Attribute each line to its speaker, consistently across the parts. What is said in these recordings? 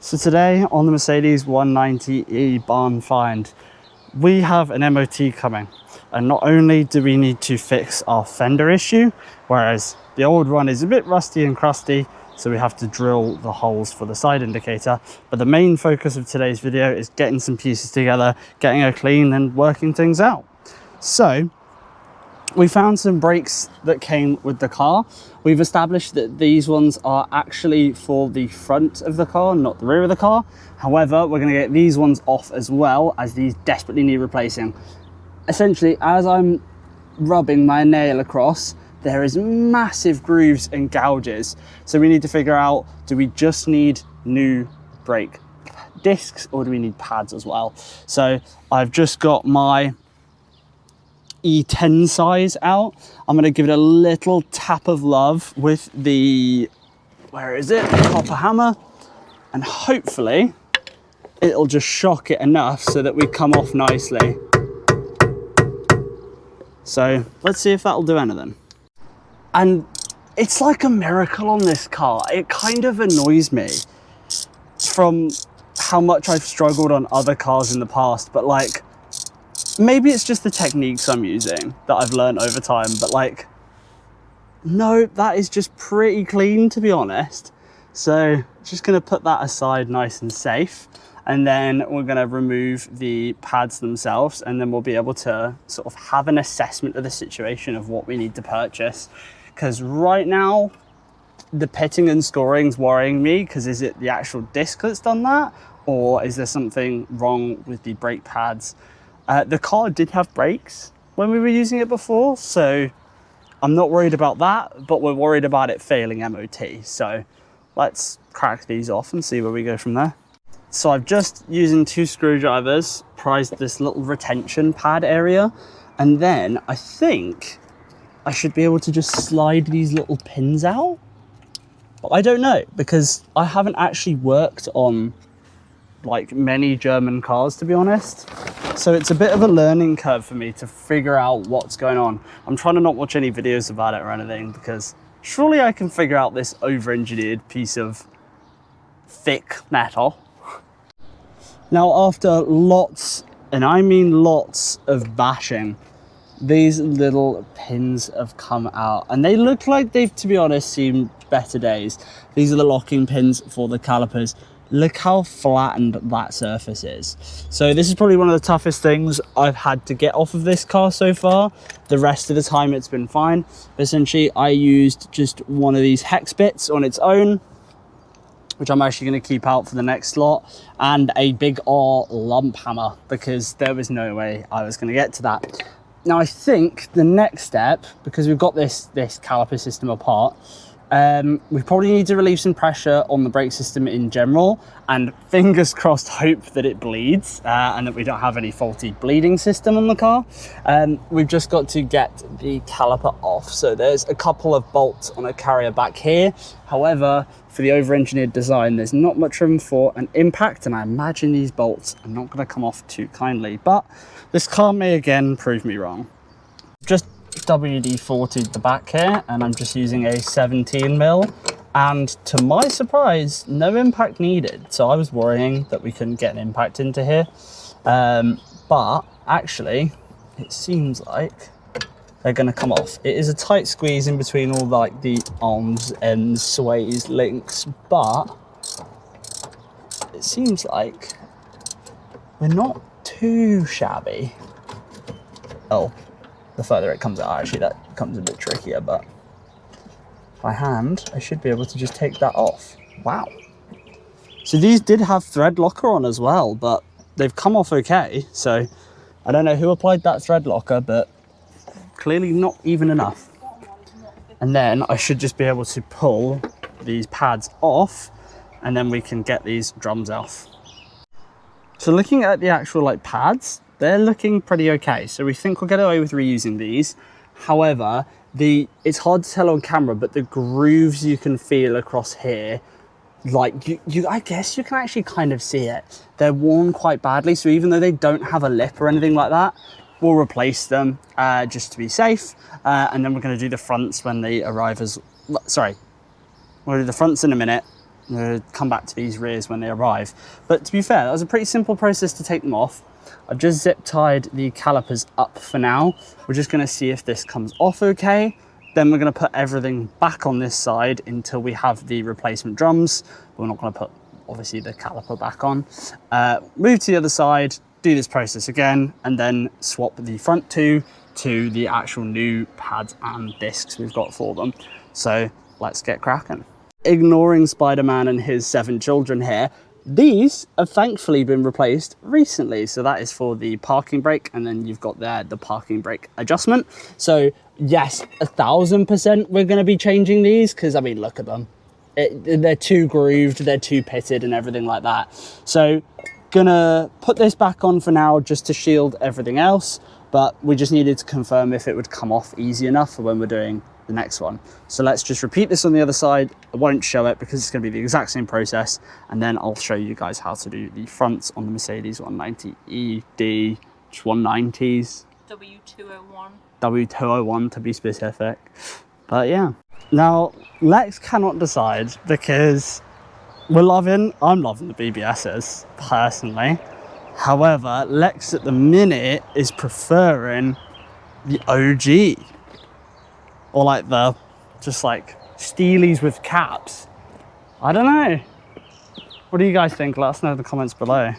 Speaker 1: So today on the Mercedes 190e barn find, we have an MOT coming, and not only do we need to fix our fender issue, whereas the old one is a bit rusty and crusty, so we have to drill the holes for the side indicator, but the main focus of today's video is getting some pieces together, getting her clean and working things out. So we found some brakes that came with the car. We've established that these ones are actually for the front of the car, not the rear of the car. However, we're going to get these ones off as well, as these desperately need replacing. Essentially, as I'm rubbing my nail across, there is massive grooves and gouges. So we need to figure out, do we just need new brake discs or do we need pads as well? So I've just got my E10 size out. I'm going to give it a little tap of love with the, where is it, the copper hammer, and hopefully it'll just shock it enough so that we come off nicely. So let's see if that'll do anything. And it's like a miracle on this car. It kind of annoys me from how much I've struggled on other cars in the past, but like, maybe it's just the techniques I'm using that I've learned over time, but like, no, that is just pretty clean, to be honest. So just going to put that aside nice and safe, and then we're going to remove the pads themselves, and then we'll be able to sort of have an assessment of the situation of what we need to purchase. Because right now the pitting and scoring is worrying me, because is it the actual disc that's done that, or is there something wrong with the brake pads? The car did have brakes when we were using it before, so I'm not worried about that, but we're worried about it failing MOT. So let's crack these off and see where we go from there. So I've just, using 2 screwdrivers, prized this little retention pad area, and then I think I should be able to just slide these little pins out. But I don't know, because I haven't actually worked on like many German cars, to be honest. So it's a bit of a learning curve for me to figure out what's going on. I'm trying to not watch any videos about it or anything, because surely I can figure out this over-engineered piece of thick metal. Now, after lots, and I mean lots of bashing, these little pins have come out, and they look like they've, to be honest, seen better days. These are the locking pins for the calipers. Look how flattened that surface is. So this is probably one of the toughest things I've had to get off of this car so far. The rest of the time it's been fine. But essentially, I used just one of these hex bits on its own, which I'm actually going to keep out for the next slot, and a big R lump hammer, because there was no way I was going to get to that. Now I think the next step, because we've got this caliper system apart, we probably need to relieve some pressure on the brake system in general, and fingers crossed hope that it bleeds and that we don't have any faulty bleeding system on the car. We've just got to get the caliper off. So there's a couple of bolts on a carrier back here. However, for the over-engineered design, there's not much room for an impact, and I imagine these bolts are not going to come off too kindly, but this car may again prove me wrong. Just WD-40'd the back here, and I'm just using a 17mm, and to my surprise, no impact needed. So I was worrying that we couldn't get an impact into here, but actually it seems like they're going to come off. It is a tight squeeze in between all like the arms, ends, sways, links, but it seems like we're not too shabby. Oh, the further it comes out, actually that becomes a bit trickier, but by hand I should be able to just take that off. Wow. So these did have thread locker on as well, but they've come off okay. So I don't know who applied that thread locker, but clearly not even enough. And then I should just be able to pull these pads off, and then we can get these drums off. So looking at the actual like pads, they're looking pretty okay. So we think we'll get away with reusing these. However, it's hard to tell on camera, but the grooves you can feel across here, like I guess you can actually kind of see it. They're worn quite badly. So even though they don't have a lip or anything like that, we'll replace them just to be safe. And then we're going to do the fronts when they arrive as, sorry, we'll do the fronts in a minute. come back to these rears when they arrive. But to be fair, that was a pretty simple process to take them off. I've just zip tied the calipers up for now. We're just going to see if this comes off okay. Then we're going to put everything back on this side until we have the replacement drums. We're not going to put, obviously, the caliper back on. Move to the other side, do this process again, and then swap the front two to the actual new pads and discs we've got for them. So let's get cracking. Ignoring Spider-Man and his 7 children here, these have thankfully been replaced recently. So that is for the parking brake, and then you've got there the parking brake adjustment. So yes, 1000% we're going to be changing these, because I mean, look at them. They're too grooved, they're too pitted and everything like that. So gonna put this back on for now just to shield everything else, but we just needed to confirm if it would come off easy enough for when we're doing the next one. So let's just repeat this on the other side. I won't show it because it's going to be the exact same process, and then I'll show you guys how to do the fronts on the Mercedes 190 ED 190s.
Speaker 2: W201.
Speaker 1: W201 to be specific. But yeah. Now, Lex cannot decide because I'm loving the BBSs personally. However, Lex at the minute is preferring the OG. Or like the, just like Steelies with caps. I don't know. What do you guys think? Let us know in the comments below.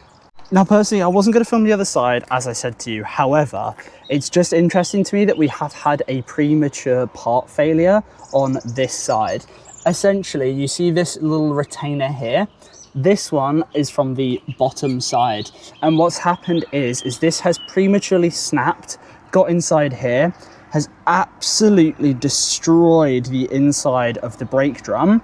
Speaker 1: Now, personally, I wasn't going to film the other side, as I said to you. However, it's just interesting to me that we have had a premature part failure on this side. Essentially, you see this little retainer here. This one is from the bottom side. And what's happened is this has prematurely snapped, got inside here, has absolutely destroyed the inside of the brake drum.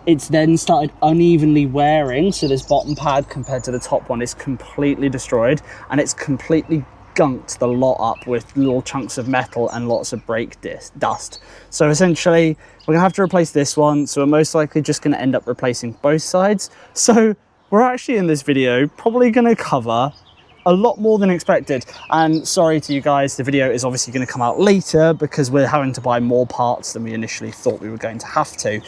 Speaker 1: It's then started unevenly wearing, so this bottom pad compared to the top one is completely destroyed, and it's completely gunked the lot up with little chunks of metal and lots of brake dust. So essentially, we're gonna have to replace this one, so we're most likely just gonna end up replacing both sides. So we're actually in this video probably gonna cover a lot more than expected, and sorry to you guys, the video is obviously going to come out later because we're having to buy more parts than we initially thought we were going to have to.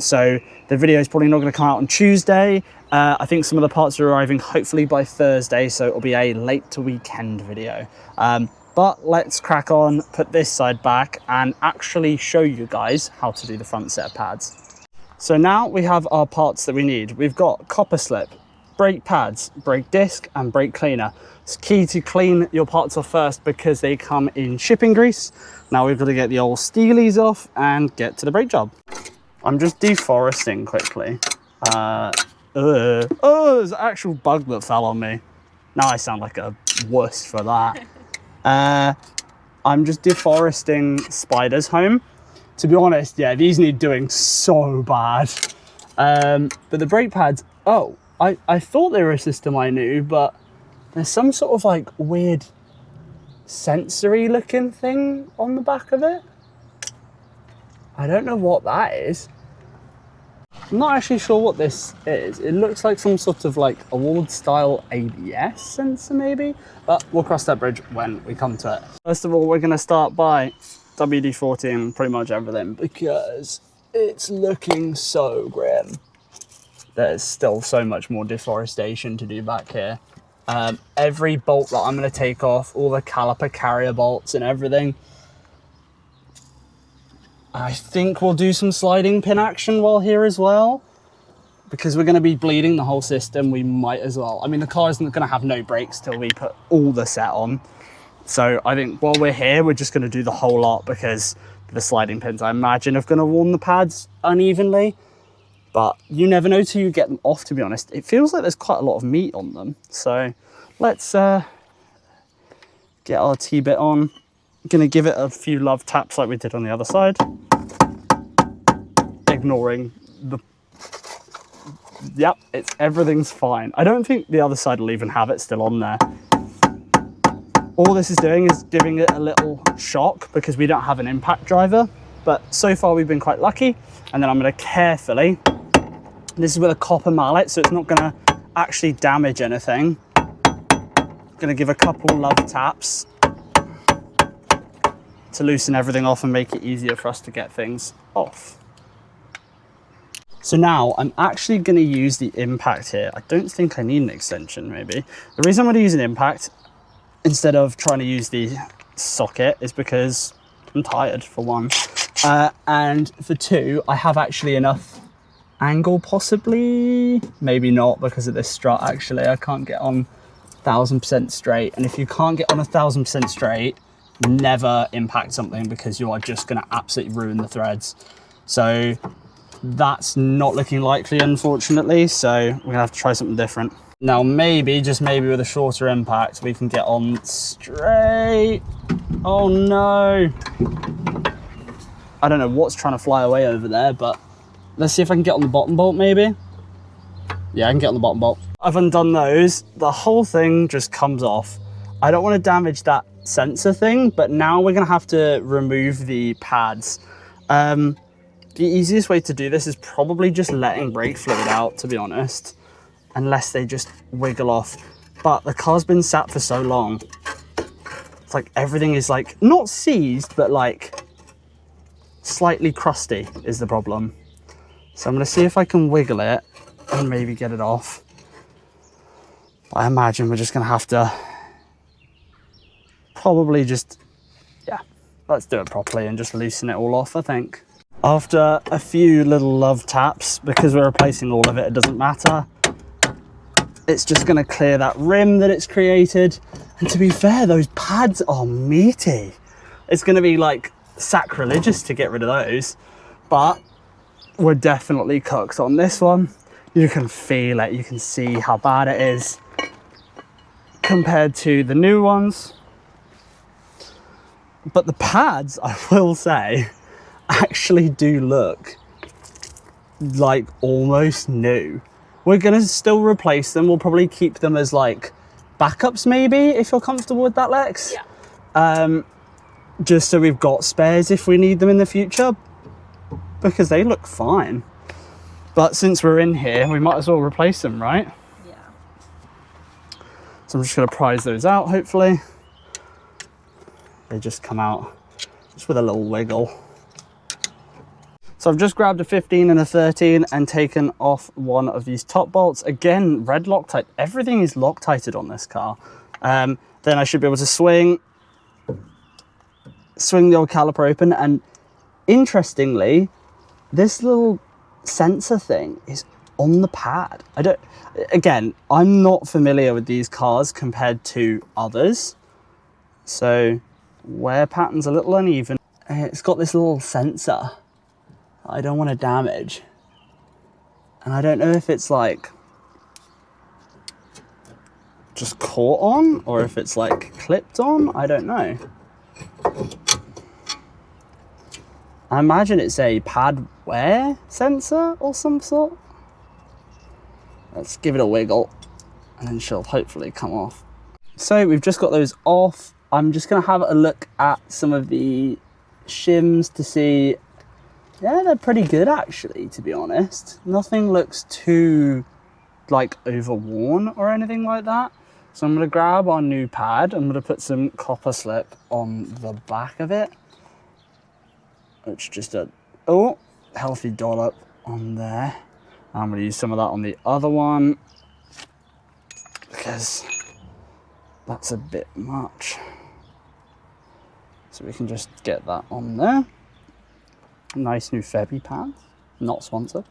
Speaker 1: So the video is probably not going to come out on Tuesday. I think some of the parts are arriving hopefully by Thursday, so it'll be a late to weekend video. But let's crack on, put this side back, and actually show you guys how to do the front set of pads. So now we have our parts that we need. We've got copper slip, brake pads, brake disc, and brake cleaner. It's key to clean your parts off first because they come in shipping grease. Now we've got to get the old steelies off and get to the brake job. I'm just deforesting quickly. Oh, there's an actual bug that fell on me. Now I sound like a wuss for that. I'm just deforesting Spider's home. To be honest, yeah, these need doing so bad. But the brake pads, I thought they were a system I knew, but there's some sort of like weird sensory looking thing on the back of it. I don't know what that is. I'm not actually sure what this is. It looks like some sort of like award style ABS sensor maybe, but we'll cross that bridge when we come to it. First of all, we're going to start by WD-40 pretty much everything because it's looking so grim. There's still so much more deforestation to do back here. Every bolt that I'm going to take off, all the caliper carrier bolts and everything. I think we'll do some sliding pin action while here as well. Because we're going to be bleeding the whole system, we might as well. I mean, the car isn't going to have no brakes till we put all the set on. So I think while we're here, we're just going to do the whole lot because the sliding pins, I imagine, are going to warm the pads unevenly. But you never know till you get them off, to be honest. It feels like there's quite a lot of meat on them. So let's get our T-bit on. I'm going to give it a few love taps like we did on the other side. Ignoring the... Yep, everything's fine. I don't think the other side will even have it still on there. All this is doing is giving it a little shock because we don't have an impact driver. But so far we've been quite lucky. And then I'm going to carefully... This is with a copper mallet, so it's not going to actually damage anything. Going to give a couple love taps to loosen everything off and make it easier for us to get things off. So now I'm actually going to use the impact here. I don't think I need an extension, maybe. The reason I'm going to use an impact instead of trying to use the socket is because I'm tired, for one. And for two, I have actually enough angle, possibly. Maybe not because of this strut, actually. I can't get on 1000% straight. And if you can't get on 1000% straight, never impact something because you are just going to absolutely ruin the threads. So that's not looking likely, unfortunately, so we're gonna have to try something different. Now maybe, just maybe with a shorter impact, we can get on straight. Oh no. I don't know what's trying to fly away over there, but let's see if I can get on the bottom bolt maybe. Yeah, I can get on the bottom bolt. I've undone those. The whole thing just comes off. I don't want to damage that sensor thing, but now we're gonna have to remove the pads. The easiest way to do this is probably just letting brake fluid out, to be honest, unless they just wiggle off. But the car's been sat for so long, it's like everything is like, not seized, but like slightly crusty is the problem. So I'm gonna see if I can wiggle it and maybe get it off. I imagine we're just gonna have to probably just, yeah, let's do it properly and just loosen it all off, I think. After a few little love taps, because we're replacing all of it, it doesn't matter. It's just going to clear that rim that it's created. And to be fair, those pads are meaty. It's going to be like sacrilegious to get rid of those. But we're definitely cooked on this one. You can feel it. You can see how bad it is compared to the new ones. But the pads, I will say, actually do look like almost new. We're gonna still replace them. We'll probably keep them as like backups maybe, if you're comfortable with that, Lex. Yeah. Just so we've got spares if we need them in the future, because they look fine. But since we're in here, we might as well replace them, right?
Speaker 2: Yeah.
Speaker 1: So I'm just gonna prise those out, hopefully. They just come out just with a little wiggle. So I've just grabbed a 15 and a 13 and taken off one of these top bolts. Again, red Loctite. Everything is Loctited on this car. Then I should be able to swing the old caliper open. And interestingly, this little sensor thing is on the pad. Again, I'm not familiar with these cars compared to others. So wear pattern's a little uneven. It's got this little sensor I don't want to damage, and I don't know if it's like just caught on or if it's like clipped on. I don't know. I imagine it's a pad wear sensor or some sort. Let's give it a wiggle and then she'll hopefully come off. So we've just got those off. I'm just gonna have a look at some of the shims to see. Yeah, they're pretty good actually, to be honest. Nothing looks too like overworn or anything like that. So I'm gonna grab our new pad. I'm gonna put some copper slip on the back of it. It's just a healthy dollop on there. I'm gonna use some of that on the other one because that's a bit much. So we can just get that on there. Nice new Febby pads, not sponsored.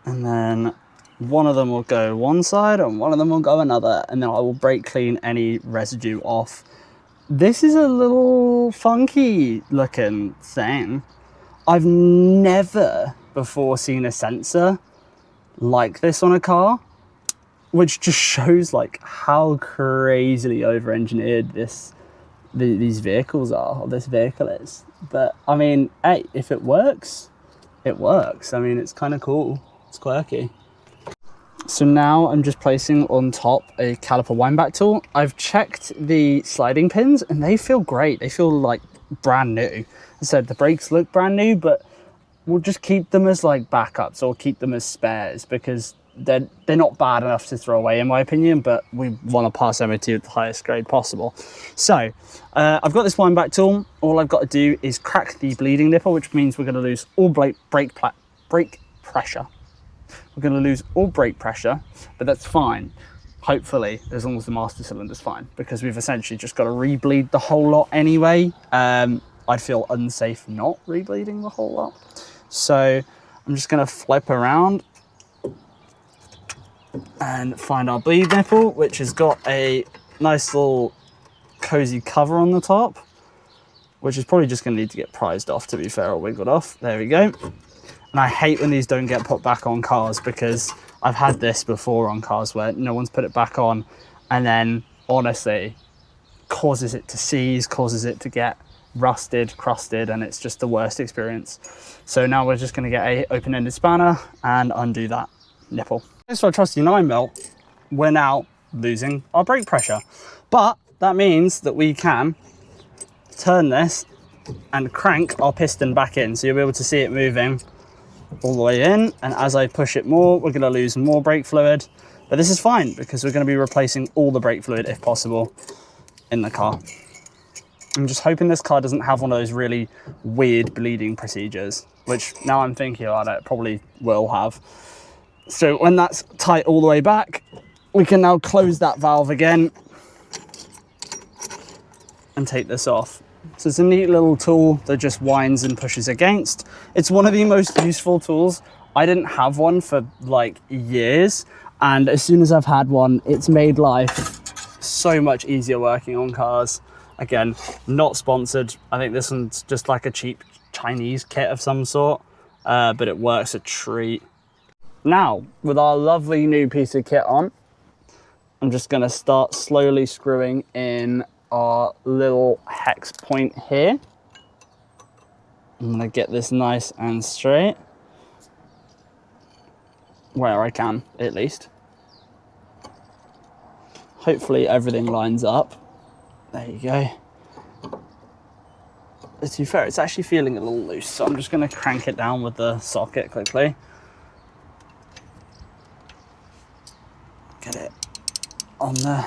Speaker 1: And then one of them will go one side and one of them will go another, and then I will brake clean any residue off. This is a little funky looking thing. I've never before seen a sensor like this on a car, which just shows like how crazily over-engineered these vehicles are, or this vehicle is. But I mean, hey, if it works, it works. I mean, it's kind of cool. It's quirky. So now I'm just placing on top a caliper wind back tool. I've checked the sliding pins and they feel great. They feel like brand new. I said the brakes look brand new, but we'll just keep them as like backups or keep them as spares because they're not bad enough to throw away in my opinion, but we want to pass MOT at the highest grade possible. So I've got this wind back tool. All I've got to do is crack the bleeding nipple, which means we're going to lose all brake pressure. We're going to lose all brake pressure, but that's fine. Hopefully, as long as the master cylinder's fine, because we've essentially just got to rebleed the whole lot anyway. I'd feel unsafe not rebleeding the whole lot. So I'm just going to flip around and find our bleed nipple, which has got a nice little cozy cover on the top, which is probably just going to need to get prized off, to be fair, or wiggled off. There we go. And I hate when these don't get put back on cars, because I've had this before on cars where no one's put it back on, and then honestly causes it to seize, causes it to get rusted, crusted, and it's just the worst experience. So now we're just going to get a open-ended spanner and undo that nipple. Thanks for our trusty 9mm, we're now losing our brake pressure, but that means that we can turn this and crank our piston back in, so you'll be able to see it moving all the way in, and as I push it more, we're going to lose more brake fluid, but this is fine because we're going to be replacing all the brake fluid if possible in the car. I'm just hoping this car doesn't have one of those really weird bleeding procedures, which now I'm thinking about it, probably will have. So when that's tight all the way back, we can now close that valve again and take this off. So it's a neat little tool that just winds and pushes against. It's one of the most useful tools. I didn't have one for like years, and as soon as I've had one, it's made life so much easier working on cars. Again, not sponsored. I think this one's just like a cheap Chinese kit of some sort, but it works a treat. Now, with our lovely new piece of kit on, I'm just going to start slowly screwing in our little hex point here. I'm going to get this nice and straight, where I can at least. Hopefully everything lines up. There you go. To be fair, it's actually feeling a little loose, so I'm just going to crank it down with the socket quickly. Get it on there.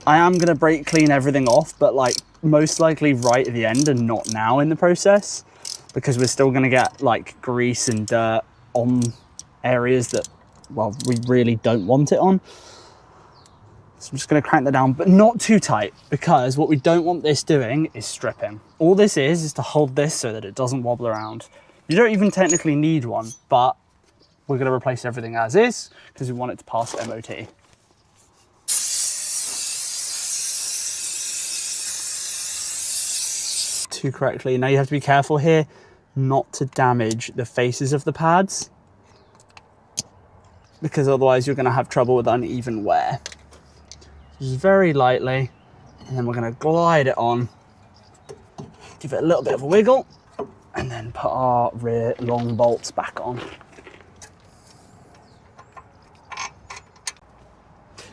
Speaker 1: I am going to brake clean everything off, but like most likely right at the end and not now in the process, because we're still going to get like grease and dirt on areas that, well, we really don't want it on. So I'm just going to crank that down, but not too tight, because what we don't want this doing is stripping. All this is to hold this so that it doesn't wobble around. You don't even technically need one, but we're going to replace everything as is because we want it to pass MOT. Too correctly. Now you have to be careful here not to damage the faces of the pads, because otherwise you're going to have trouble with uneven wear. Just very lightly, and then we're going to glide it on, give it a little bit of a wiggle, and then put our rear long bolts back on.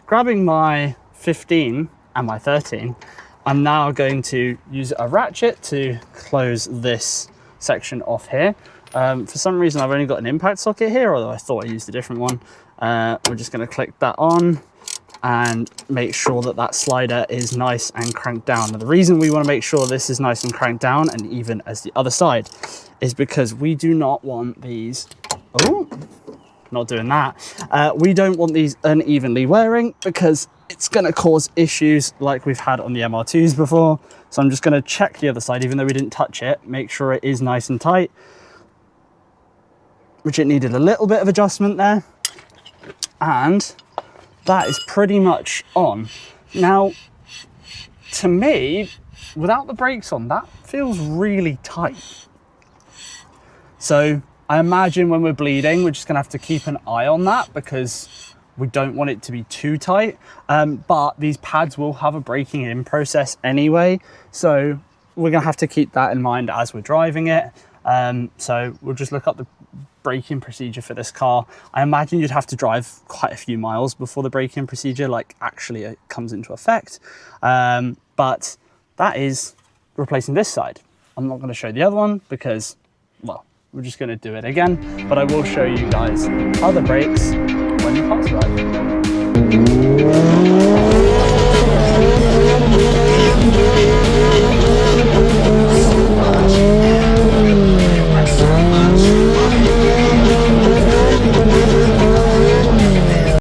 Speaker 1: Grabbing my 15 and my 13, I'm now going to use a ratchet to close this section off here. For some reason I've only got an impact socket here, although I thought I used a different one. We're just going to click that on and make sure that that slider is nice and cranked down. Now, the reason we want to make sure this is nice and cranked down, and even as the other side, is because we do not want these, oh, not doing that. We don't want these unevenly wearing, because it's going to cause issues like we've had on the MR2s before. So I'm just going to check the other side, even though we didn't touch it, make sure it is nice and tight, which it needed a little bit of adjustment there. And that is pretty much on. Now, to me, without the brakes on, that feels really tight. So I imagine when we're bleeding, we're just gonna have to keep an eye on that, because we don't want it to be too tight. But these pads will have a braking in process anyway, so we're gonna have to keep that in mind as we're driving it. So we'll just look up the braking procedure for this car. I imagine you'd have to drive quite a few miles before the braking procedure like actually comes into effect. But that is replacing this side. I'm not going to show the other one because, well, we're just going to do it again, but I will show you guys other brakes when the car's arrive.